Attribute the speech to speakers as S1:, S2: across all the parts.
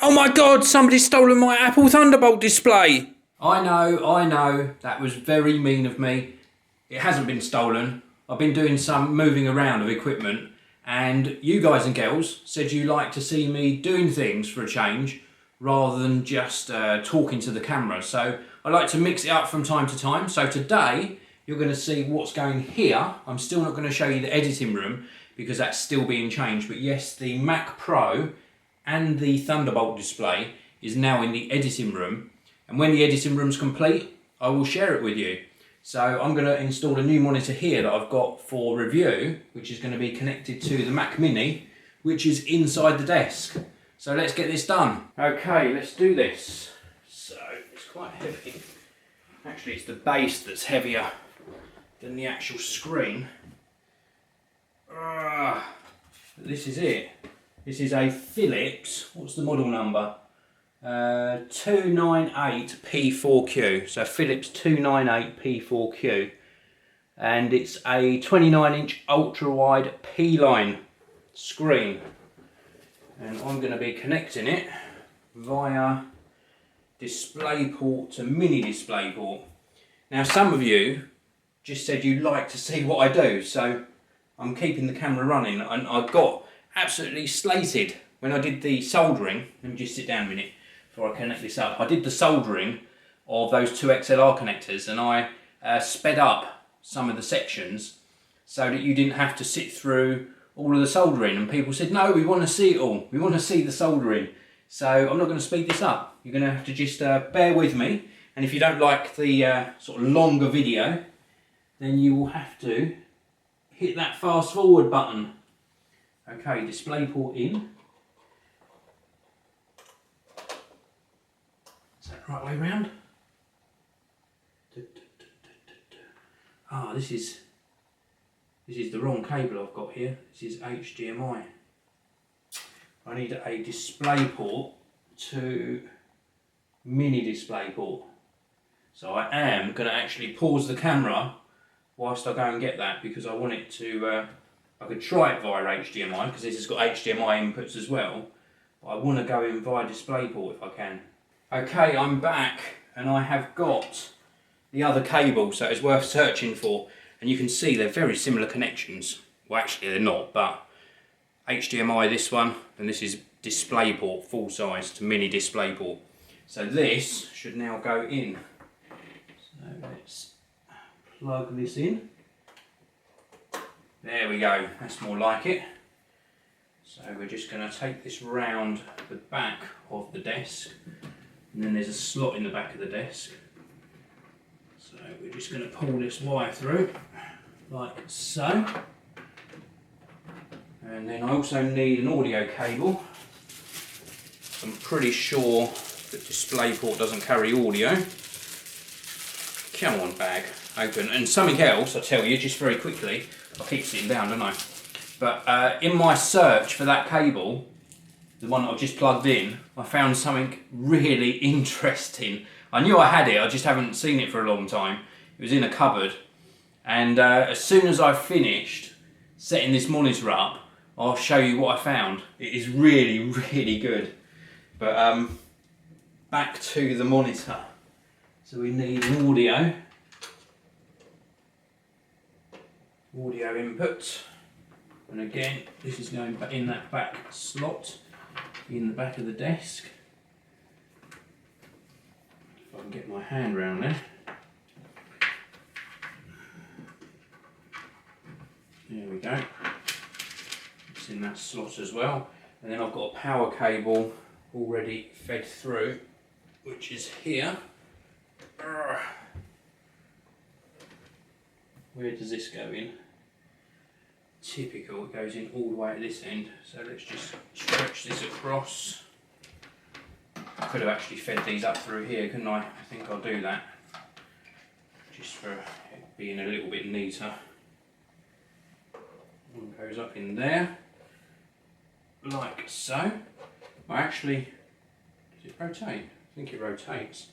S1: Oh my god, somebody's stolen my Apple Thunderbolt display!
S2: I know, that was very mean of me. It hasn't been stolen. I've been doing some moving around of equipment, and you guys and girls said you like to see me doing things for a change rather than just talking to the camera. So I like to mix it up from time to time. So today you're going to see what's going here. I'm still not going to show you the editing room because that's still being changed. But yes, the Mac Pro and the Thunderbolt display is now in the editing room. And when the editing room's complete, I will share it with you. So I'm going to install a new monitor here that I've got for review, which is going to be connected to the Mac Mini, which is inside the desk. So let's get this done. Okay, let's do this. So it's quite heavy. Actually, it's the base that's heavier than the actual screen. This is it. This is a Philips, what's the model number? 298P4Q, so Philips 298P4Q, and it's a 29-inch ultra-wide P-line screen, and I'm going to be connecting it via DisplayPort to mini DisplayPort. Now some of you just said you'd like to see what I do, so I'm keeping the camera running, and I got absolutely slated when I did the soldering. Let me just sit down a minute before I connect this up. I did the soldering of those two XLR connectors, and I sped up some of the sections so that you didn't have to sit through all of the soldering, and people said no, we want to see it all, we want to see the soldering. So I'm not going to speed this up. You're going to have to just bear with me, and if you don't like the sort of longer video, then you will have to hit that fast forward button. Okay, DisplayPort in. Is that the right way round? Ah, this is the wrong cable I've got here. This is HDMI. I need a DisplayPort to mini DisplayPort. So I am going to actually pause the camera whilst I go and get that, because I want it to, I could try it via HDMI because this has got HDMI inputs as well, but I want to go in via DisplayPort if I can. Okay, I'm back and I have got the other cable, so it's worth searching for, and you can see they're very similar connections. Well, actually they're not, but HDMI this one, and this is DisplayPort full size to mini DisplayPort. So this should now go in. So let's plug this in. There we go, that's more like it. So we're just going to take this round the back of the desk, and then there's a slot in the back of the desk. So we're just going to pull this wire through, like so. And then I also need an audio cable. I'm pretty sure that DisplayPort doesn't carry audio. Come on, bag, open. And something else, I'll tell you just very quickly. I keep sitting down, don't I? But in my search for that cable, the one that I've just plugged in, I found something really interesting. I knew I had it, I just haven't seen it for a long time. It was in a cupboard. And as soon as I've finished setting this monitor up, I'll show you what I found. It is really, really good. But back to the monitor. So we need an audio input, and again this is going in that back slot in the back of the desk. If I can get my hand around there. There we go. It's in that slot as well, and then I've got a power cable already fed through, which is here. Where does this go in? Typical, it goes in all the way at this end. So let's just stretch this across. I could have actually fed these up through here, couldn't I? I think I'll do that, just for it being a little bit neater. One goes up in there, like so. Oh, actually, does it rotate? I think it rotates.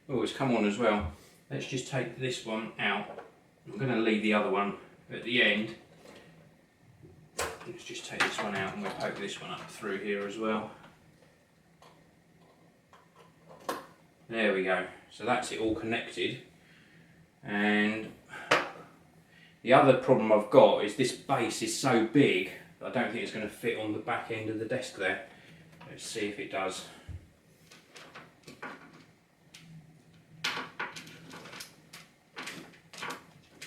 S2: Oh, it's come on as well. Let's just take this one out. I'm going to leave the other one at the end. Let's just take this one out and we'll poke this one up through here as well. There we go. So that's it all connected. And the other problem I've got is this base is so big that I don't think it's going to fit on the back end of the desk there. Let's see if it does.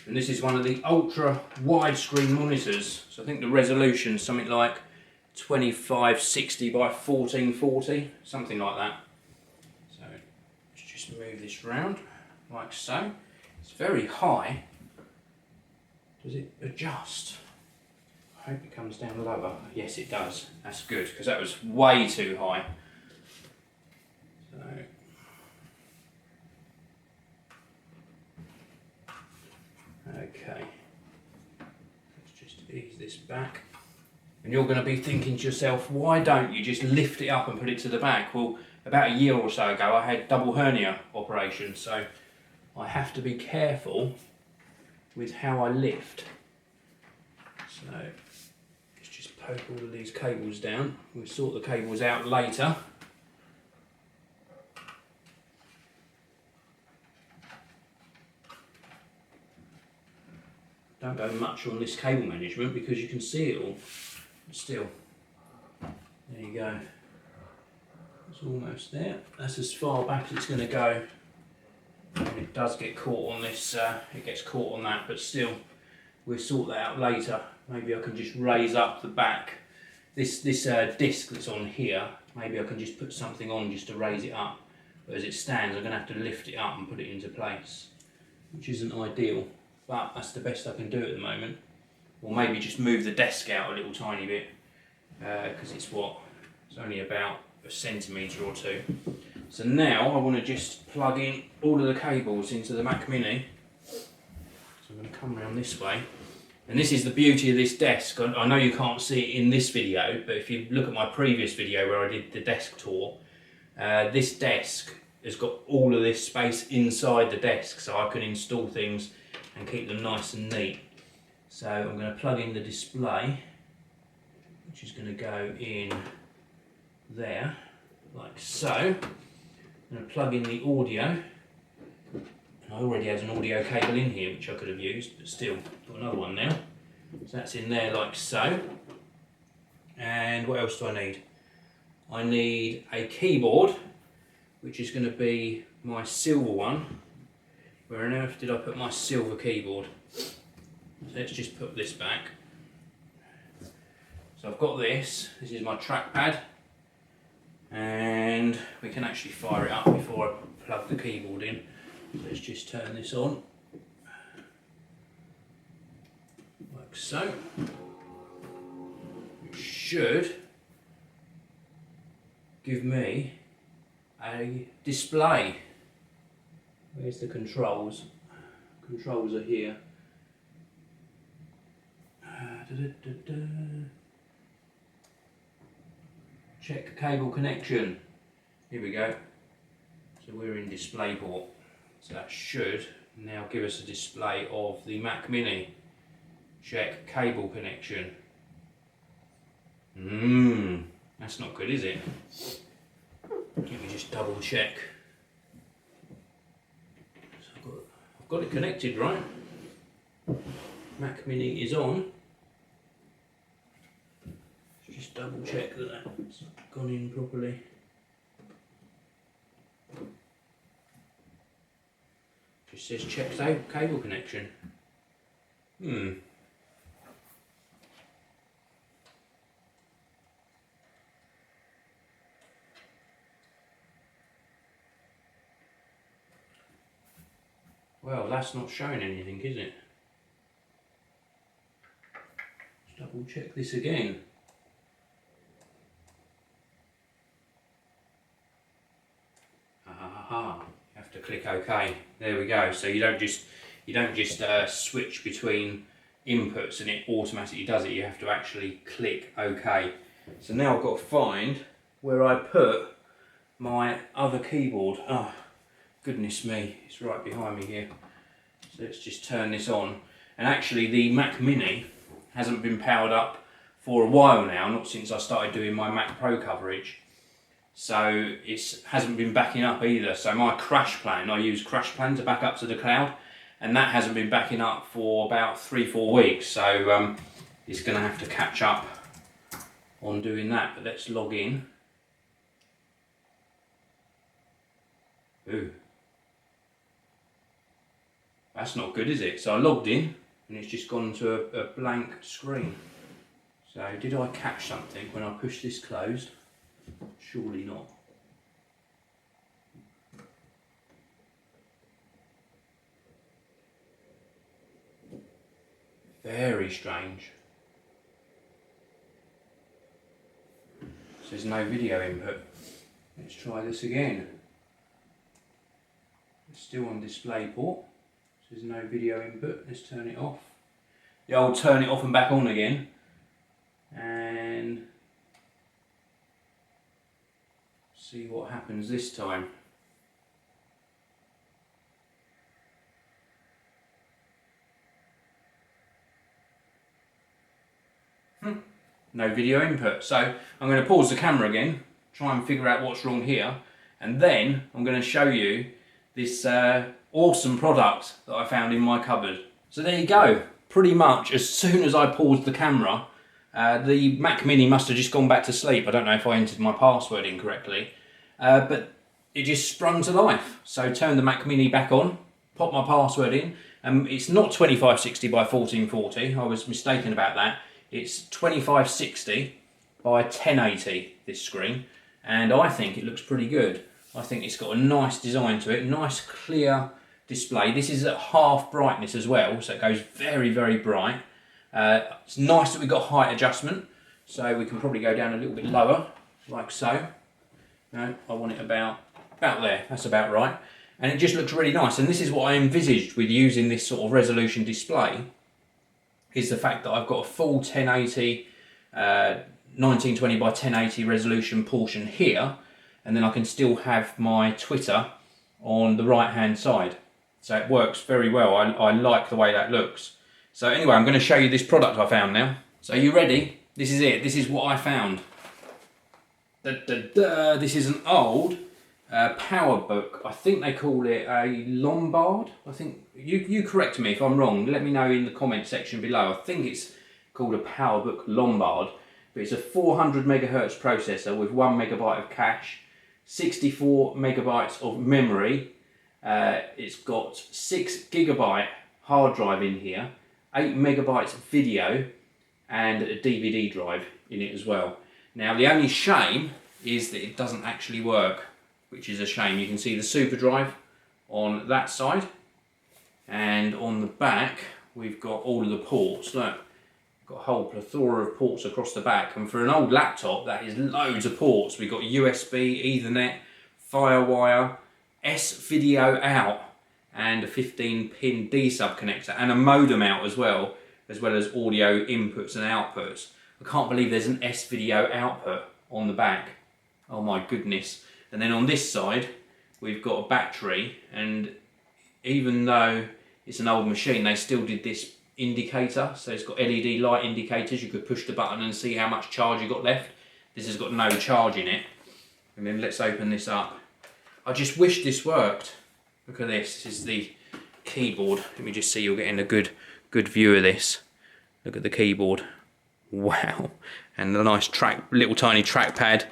S2: And this is one of the ultra widescreen monitors. So I think the resolution is something like 2560 by 1440, something like that. So let's just move this round like so. It's very high. Does it adjust? I hope it comes down lower. Yes, it does. That's good, because that was way too high. So okay, let's just ease this back. And you're going to be thinking to yourself, why don't you just lift it up and put it to the back? Well, about a year or so ago I had double hernia operation, so I have to be careful with how I lift. So let's just poke all of these cables down. We'll sort the cables out later. Don't go much on this cable management because you can see it all. But still, there you go. It's almost there. That's as far back as it's going to go. And it does get caught on this, it gets caught on that, but still, we'll sort that out later. Maybe I can just raise up the back. This disc that's on here, maybe I can just put something on just to raise it up. But as it stands, I'm going to have to lift it up and put it into place, which isn't ideal. But that's the best I can do at the moment. Or maybe just move the desk out a little tiny bit, because it's only about a centimetre or two. So now I want to just plug in all of the cables into the Mac Mini. So I'm going to come around this way. And this is the beauty of this desk. I know you can't see it in this video, but if you look at my previous video where I did the desk tour, this desk has got all of this space inside the desk, so I can install things and keep them nice and neat. So I'm going to plug in the display, which is going to go in there, like so. I'm going to plug in the audio. And I already had an audio cable in here which I could have used, but still, got another one now. So that's in there like so. And what else do I need? I need a keyboard, which is going to be my silver one. Where on earth did I put my silver keyboard? So let's just put this back. So I've got this is my trackpad, and we can actually fire it up before I plug the keyboard in. Let's just turn this on, like so. It should give me a display. Where's the controls? Controls are here. Check cable connection. Here we go. So we're in display port. So that should now give us a display of the Mac Mini. Check cable connection. That's not good, is it? Let me just double check. So I've got it connected, right? Mac Mini is on. Just double check that that's gone in properly. Just says check cable connection. Well, that's not showing anything, is it? Let's double check this again. You have to click OK. There we go. So you don't just switch between inputs and it automatically does it. You have to actually click OK. So now I've got to find where I put my other keyboard. Oh, goodness me, it's right behind me here. So let's just turn this on. And actually the Mac Mini hasn't been powered up for a while now, not since I started doing my Mac Pro coverage. so it hasn't been backing up either. So my Crash Plan, I use Crash Plan to back up to the cloud, and that hasn't been backing up for about 3-4 weeks. So it's going to have to catch up on doing that. But let's log in. Ooh. That's not good, is it? So I logged in and it's just gone to a blank screen. So did I catch something when I pushed this closed? Surely not. Very strange. There's no video input. Let's try this again. It's still on display port. There's no video input. Let's turn it off. The old turn it off and back on again. And see what happens this time. No video input. So I'm going to pause the camera again, try and figure out what's wrong here, and then I'm going to show you this awesome product that I found in my cupboard. So there you go. Pretty much as soon as I paused the camera, the Mac Mini must have just gone back to sleep. I don't know if I entered my password incorrectly, but it just sprung to life. So turn the Mac Mini back on, pop my password in. It's not 2560 by 1440. I was mistaken about that. It's 2560 by 1080, this screen, and I think it looks pretty good. I think it's got a nice design to it, nice clear display. This is at half brightness as well, so it goes very, very bright. It's nice that we've got height adjustment, so we can probably go down a little bit lower, like so. No, I want it about there, that's about right. And it just looks really nice, and this is what I envisaged with using this sort of resolution display, is the fact that I've got a full 1080, 1920 by 1080 resolution portion here, and then I can still have my Twitter on the right hand side. So it works very well. I like the way that looks. So anyway, I'm going to show you this product I found now. So you ready? This is it. This is what I found. This is an old PowerBook. I think they call it a Lombard. I think you correct me if I'm wrong. Let me know in the comment section below. I think it's called a PowerBook Lombard, but it's a 400 megahertz processor with 1 megabyte of cache, 64 megabytes of memory. It's got 6 gigabyte hard drive in here, 8 megabytes of video, and a DVD drive in it as well. Now the only shame is that it doesn't actually work, which is a shame. You can see the super drive on that side, and on the back we've got all of the ports. Look, we've got a whole plethora of ports across the back, and for an old laptop that is loads of ports. We've got USB, Ethernet, Firewire, S-Video out, and a 15-pin D-sub connector, and a modem out as well as audio inputs and outputs. I can't believe there's an S-Video output on the back. Oh my goodness. And then on this side we've got a battery, and even though it's an old machine, they still did this indicator. So it's got LED light indicators. You could push the button and see how much charge you got left. This has got no charge in it. And then let's open this up. I just wish this worked. Look at this. This is the keyboard. Let me just see you're getting a good view of this. Look at the keyboard. Wow. And the nice little tiny trackpad.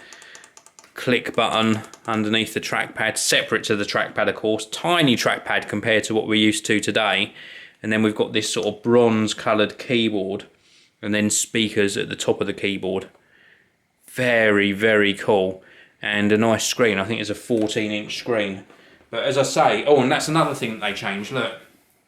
S2: Click button underneath the trackpad, separate to the trackpad of course. Tiny trackpad compared to what we're used to today. And then we've got this sort of bronze coloured keyboard, and then speakers at the top of the keyboard. Very, very cool. And a nice screen. I think it's a 14-inch screen. But as I say, oh, and that's another thing that they changed. Look,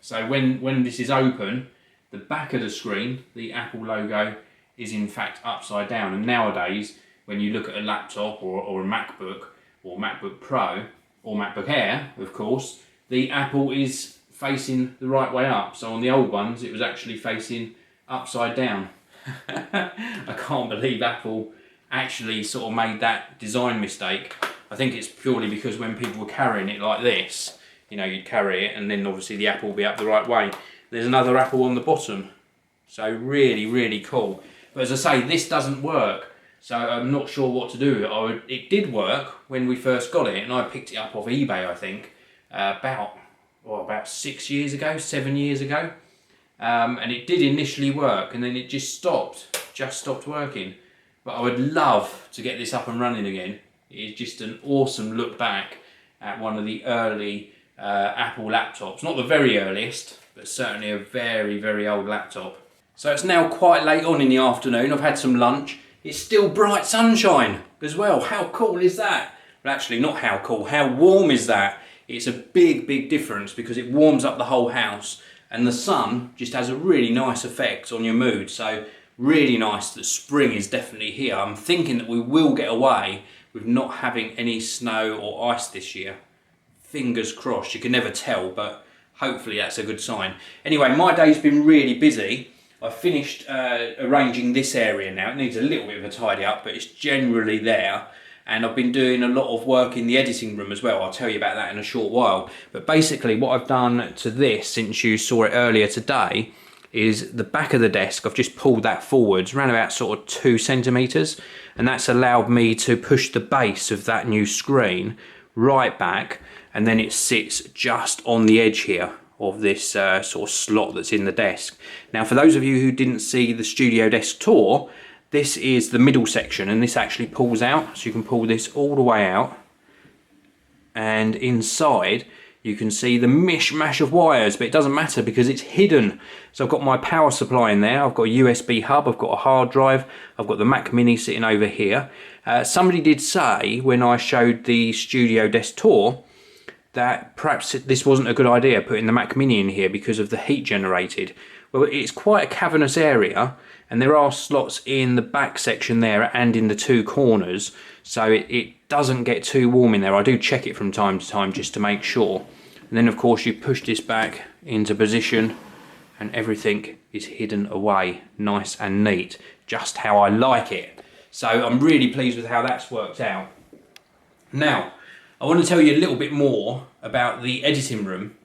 S2: so when this is open, the back of the screen, the Apple logo, is in fact upside down. And nowadays, when you look at a laptop or a MacBook or MacBook Pro or MacBook Air, of course, the Apple is facing the right way up. So on the old ones, it was actually facing upside down. I can't believe Apple actually sort of made that design mistake. I think it's purely because when people were carrying it like this, you know, you'd carry it and then obviously the Apple will be up the right way. There's another Apple on the bottom. So really, really cool. But as I say, this doesn't work. So I'm not sure what to do. It did work when we first got it, and I picked it up off eBay, I think, about 6 years ago, 7 years ago. And it did initially work, and then it just stopped working. But I would love to get this up and running again. It's just an awesome look back at one of the early Apple laptops. Not the very earliest, but certainly a very, very old laptop. So it's now quite late on in the afternoon. I've had some lunch. It's still bright sunshine as well. How cool is that? Well, actually not how cool, how warm is that? It's a big, big difference because it warms up the whole house, and the sun just has a really nice effect on your mood. So really nice that spring is definitely here. I'm thinking that we will get away with not having any snow or ice this year. Fingers crossed. You can never tell, but hopefully that's a good sign. Anyway, my day's been really busy. I've finished arranging this area now. It needs a little bit of a tidy up, but it's generally there. And I've been doing a lot of work in the editing room as well. I'll tell you about that in a short while. But basically what I've done to this, since you saw it earlier today, is the back of the desk. I've just pulled that forwards, around about sort of 2 centimetres. And that's allowed me to push the base of that new screen right back. And then it sits just on the edge here of this sort of slot that's in the desk. Now, for those of you who didn't see the studio desk tour, this is the middle section, and this actually pulls out, so you can pull this all the way out, and inside you can see the mishmash of wires, but it doesn't matter because it's hidden. So I've got my power supply in there, I've got a USB hub, I've got a hard drive, I've got the Mac Mini sitting over here. Somebody did say when I showed the studio desk tour that perhaps this wasn't a good idea, putting the Mac Mini in here because of the heat generated. Well, it's quite a cavernous area, and there are slots in the back section there and in the 2 corners, so it doesn't get too warm in there. I do check it from time to time just to make sure. And then of course you push this back into position and everything is hidden away nice and neat, just how I like it. So I'm really pleased with how that's worked out. Now, I want to tell you a little bit more about the editing room,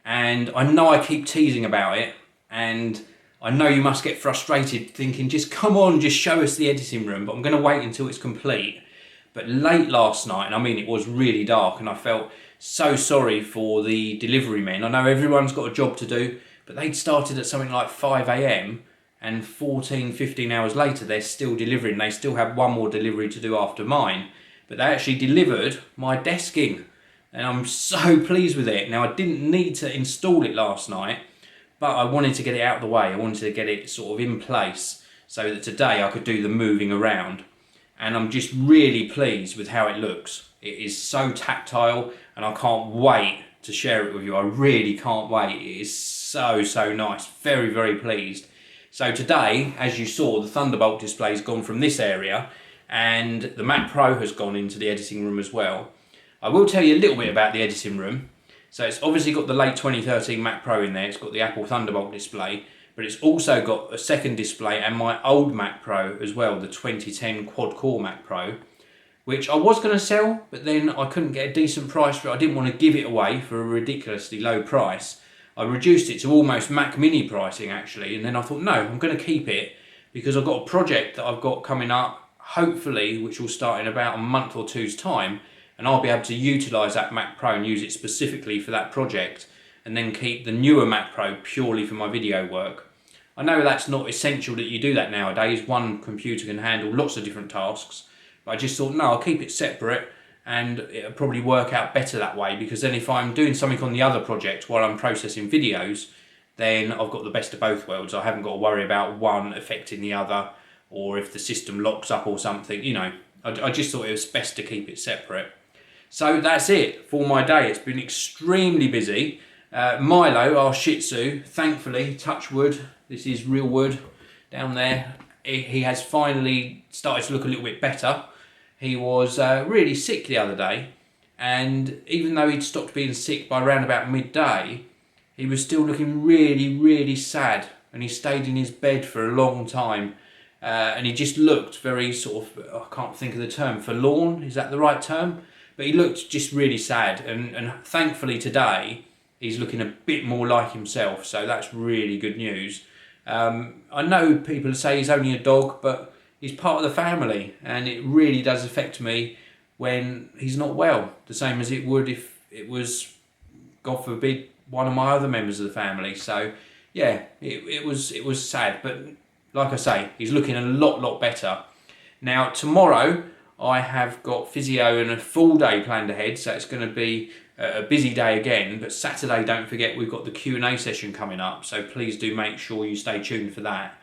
S2: and I know I keep teasing about it, and I know you must get frustrated thinking, just come on, just show us the editing room, but I'm going to wait until it's complete. But late last night, and I mean it was really dark, and I felt so sorry for the delivery men. I know everyone's got a job to do, but they'd started at something like 5 AM, and 14, 15 hours later they're still delivering. They still have one more delivery to do after mine, but they actually delivered my desking, and I'm so pleased with it. Now, I didn't need to install it last night, but I wanted to get it out of the way. I wanted to get it sort of in place so that today I could do the moving around. And I'm just really pleased with how it looks. It is so tactile, and I can't wait to share it with you. I really can't wait. It is so, so nice. Very, very pleased. So today, as you saw, the Thunderbolt display's gone from this area, and the Mac Pro has gone into the editing room as well. I will tell you a little bit about the editing room. So it's obviously got the late 2013 Mac Pro in there, it's got the Apple Thunderbolt display, but it's also got a second display and my old Mac Pro as well, the 2010 quad-core Mac Pro, which I was going to sell, but then I couldn't get a decent price for it. I didn't want to give it away for a ridiculously low price. I reduced it to almost Mac Mini pricing actually, and then I thought, no, I'm going to keep it because I've got a project that I've got coming up, hopefully, which will start in about a month or two's time, and I'll be able to utilise that Mac Pro and use it specifically for that project, and then keep the newer Mac Pro purely for my video work. I know that's not essential that you do that nowadays. One computer can handle lots of different tasks, but I just thought, no, I'll keep it separate, and it'll probably work out better that way, because then if I'm doing something on the other project while I'm processing videos, then I've got the best of both worlds. I haven't got to worry about one affecting the other, or if the system locks up or something, you know. I just thought it was best to keep it separate. So that's it for my day. It's been extremely busy. Milo, our Shih Tzu, thankfully, touch wood, this is real wood down there, he has finally started to look a little bit better. He was really sick the other day, and even though he'd stopped being sick by around about midday, he was still looking really, really sad, and he stayed in his bed for a long time. And he just looked very sort of, I can't think of the term, forlorn, is that the right term? But he looked just really sad, and thankfully today he's looking a bit more like himself, so that's really good news. I know people say he's only a dog, but
S1: he's part of the family, and it really does affect me when he's not well, the same as it would if it was, God forbid, one of my other members of the family. So yeah, it was sad, but like I say, he's looking a lot better. Now tomorrow I have got physio and a full day planned ahead, so it's going to be a busy day again. But Saturday, don't forget, we've got the Q&A session coming up, so please do make sure you stay tuned for that.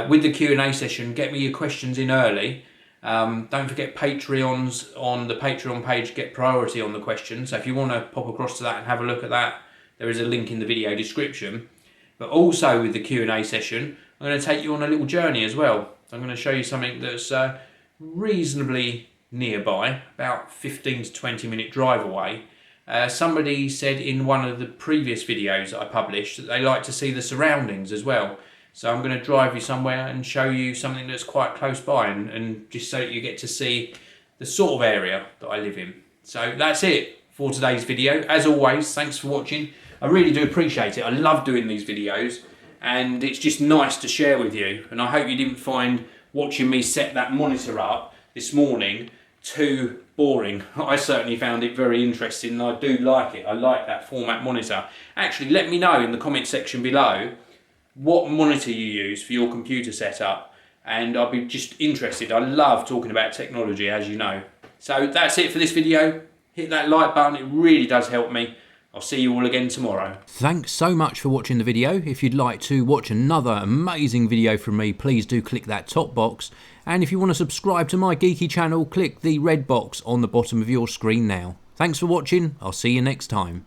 S1: With the Q&A session, get me your questions in early. Don't forget, Patreons on the Patreon page get priority on the questions, so if you want to pop across to that and have a look at that, there is a link in the video description. But also with the Q&A session, I'm going to take you on a little journey as well. I'm going to show you something that's reasonably nearby, about 15 to 20 minute drive away. Somebody said in one of the previous videos that I published that they like to see the surroundings as well. So I'm going to drive you somewhere and show you something that's quite close by, and just so that you get to see the sort of area that I live in. So that's it for today's video. As always, thanks for watching. I really do appreciate it. I love doing these videos, and it's just nice to share with you. And I hope you didn't find watching me set that monitor up this morning too boring. I certainly found it very interesting, and I do like it. I like that format monitor. Actually, let me know in the comment section below what monitor you use for your computer setup, and I'll be just interested. I love talking about technology, as you know. So that's it for this video. Hit that like button, it really does help me. I'll see you all again tomorrow.
S3: Thanks so much for watching the video. If you'd like to watch another amazing video from me, please do click that top box. And if you want to subscribe to my geeky channel, click the red box on the bottom of your screen now. Thanks for watching. I'll see you next time.